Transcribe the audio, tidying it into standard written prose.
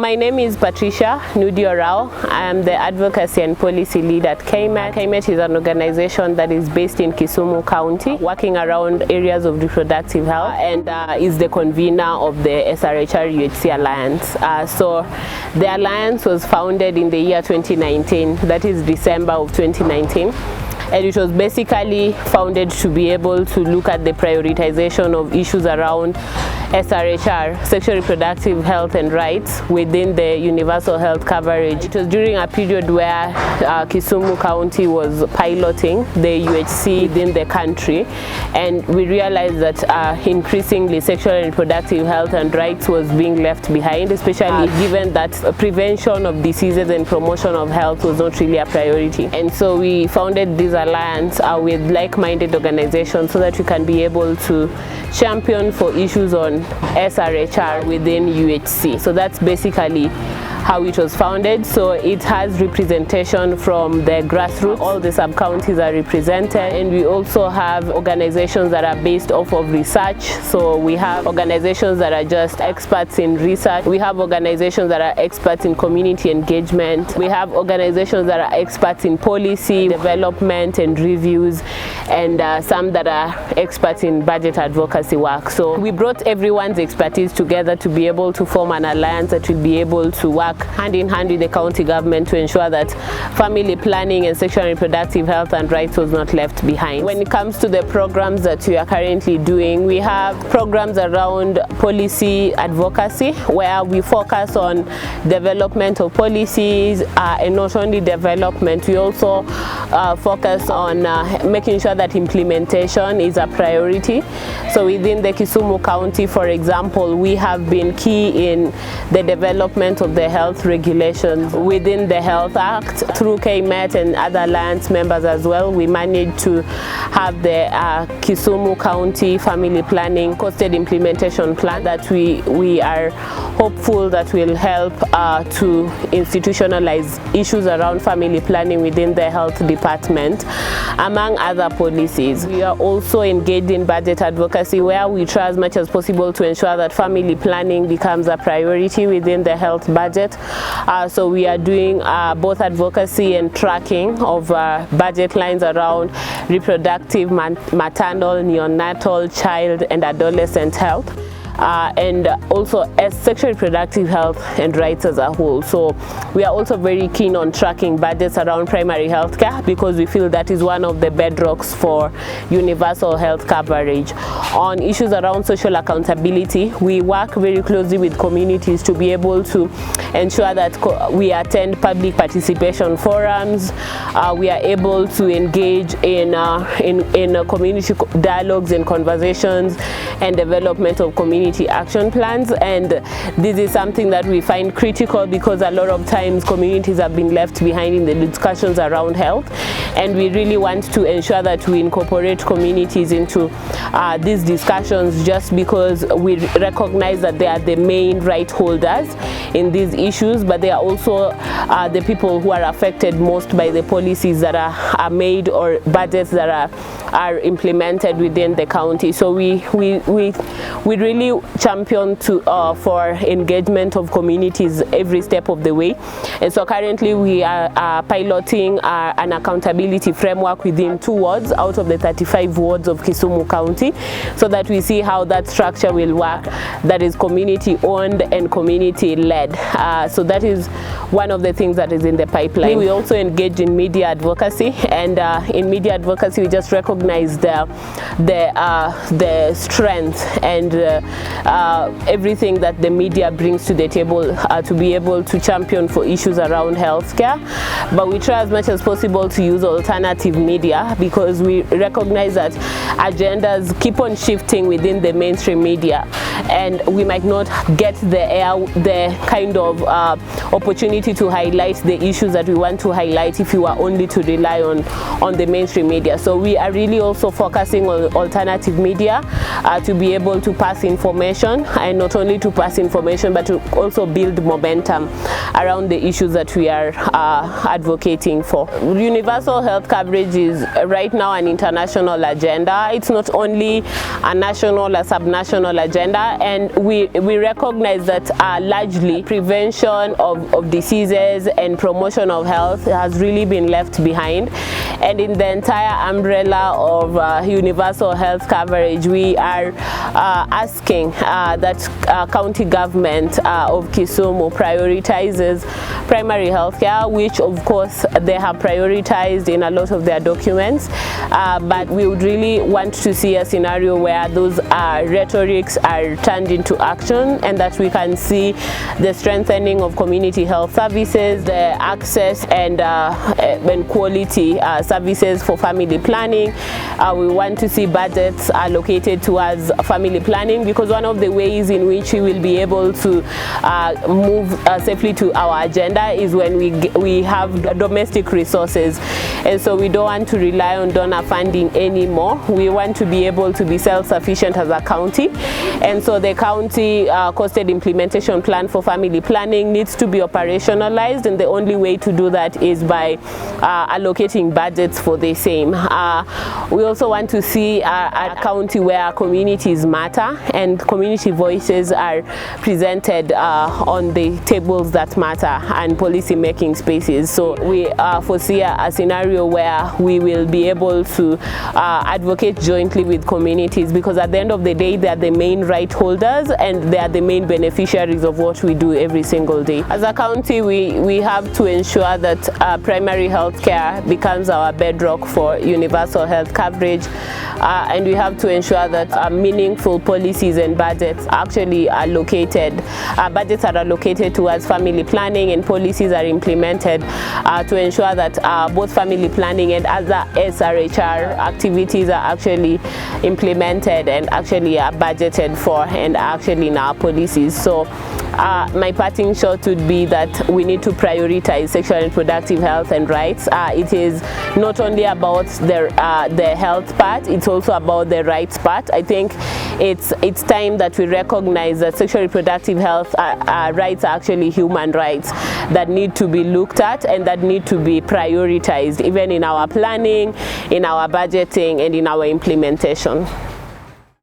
My name is Patricia Nudio Rao. I am the Advocacy and Policy Lead at KMET. KMET is an organization that is based in Kisumu County, working around areas of reproductive health, and is the convener of the SRHR UHC Alliance. So the Alliance was founded in the year 2019, that is December of 2019. And it was basically founded to be able to look at the prioritization of issues around SRHR, sexual reproductive health and rights, within the universal health coverage. It was during a period where Kisumu County was piloting the UHC within the country, and we realized that increasingly sexual and reproductive health and rights was being left behind, especially given that prevention of diseases and promotion of health was not really a priority. And so we founded this alliance with like-minded organizations so that we can be able to champion for issues on SRHR within UHC. So that's basically how it was founded. So it has representation from the grassroots. All the sub-counties are represented, and we also have organizations that are based off of research. So we have organizations that are just experts in research. We have organizations that are experts in community engagement. We have organizations that are experts in policy development and reviews, and some that are experts in budget advocacy work. So we brought everyone's expertise together to be able to form an alliance that will be able to work hand in hand with the county government to ensure that family planning and sexual and reproductive health and rights was not left behind. When it comes to the programs that we are currently doing, we have programs around policy advocacy, where we focus on development of policies, and not only development, we also focus on making sure that implementation is a priority. So within the Kisumu County, for example, we have been key in the development of the health regulations within the Health Act. Through KMET and other alliance members as well, we managed to have the Kisumu County Family Planning Costed Implementation Plan that we are hopeful that will help to institutionalize issues around family planning within the health department, among other policies. We are also engaged in budget advocacy, where we try as much as possible to ensure that family planning becomes a priority within the health budget. So we are doing both advocacy and tracking of budget lines around reproductive, maternal, neonatal, child and adolescent health. And also as sexual reproductive health and rights as a whole. So we are also very keen on tracking budgets around primary health care, because we feel that is one of the bedrocks for universal health coverage. On issues around social accountability, we work very closely with communities to be able to ensure that we attend public participation forums, we are able to engage in community dialogues and conversations and development of community action plans. And this is something that we find critical, because a lot of times communities have been left behind in the discussions around health, and we really want to ensure that we incorporate communities into these discussions, just because we recognize that they are the main right holders in these issues, but they are also the people who are affected most by the policies that are made or budgets that are implemented within the county. So we really champion for engagement of communities every step of the way. And so currently we are piloting an accountability framework within 2 wards out of the 35 wards of Kisumu County, so that we see how that structure will work, that is community owned and community led. So that is one of the things that is in the pipeline. We also engage in media advocacy, and in media advocacy we just recognize the strength and everything that the media brings to the table to be able to champion for issues around healthcare. But we try as much as possible to use alternative media, because we recognize that agendas keep on shifting within the mainstream media, and we might not get the kind of opportunity opportunity to highlight the issues that we want to highlight if you are only to rely on the mainstream media. So we are really also focusing on alternative media to be able to pass information, and not only to pass information but to also build momentum around the issues that we are advocating for. Universal health coverage is right now an international agenda. It's not only a national or subnational agenda, and we recognize that largely prevention of diseases and promotion of health has really been left behind. And in the entire umbrella of universal health coverage, we are asking that county government of Kisumu prioritizes primary health care, which of course they have prioritized in a lot of their documents, but we would really want to see a scenario where those rhetorics are turned into action, and that we can see the strengthening of community health services, the access and quality services for family planning. We want to see budgets allocated towards family planning, because one of the ways in which we will be able to move safely to our agenda is when we have domestic resources. And so we don't want to rely on donor funding anymore. We want to be able to be self-sufficient as a county, and so the county costed implementation plan for family planning needs to be operationalized, and the only way to do that is by allocating budgets for the same. We also want to see a county where communities matter and community voices are presented on the tables that matter and policy making spaces. So we foresee a scenario where we will be able to advocate jointly with communities, because at the end of the day they are the main right holders and they are the main beneficiaries of what we do every single day. As a county, we have to ensure that primary health care becomes our bedrock for universal health coverage, and we have to ensure that meaningful policies and budgets are actually allocated. Budgets are allocated towards family planning, and policies are implemented to ensure that both family planning and other SRHR activities are actually implemented and actually are budgeted for and are actually in our policies. So my parting shot would be that we need to prioritize sexual and reproductive health and rights. It is not only about the health part, it's also about the rights part. I think it's time that we recognize that sexual and reproductive health rights are actually human rights that need to be looked at and that need to be prioritized, even in our planning, in our budgeting, and in our implementation.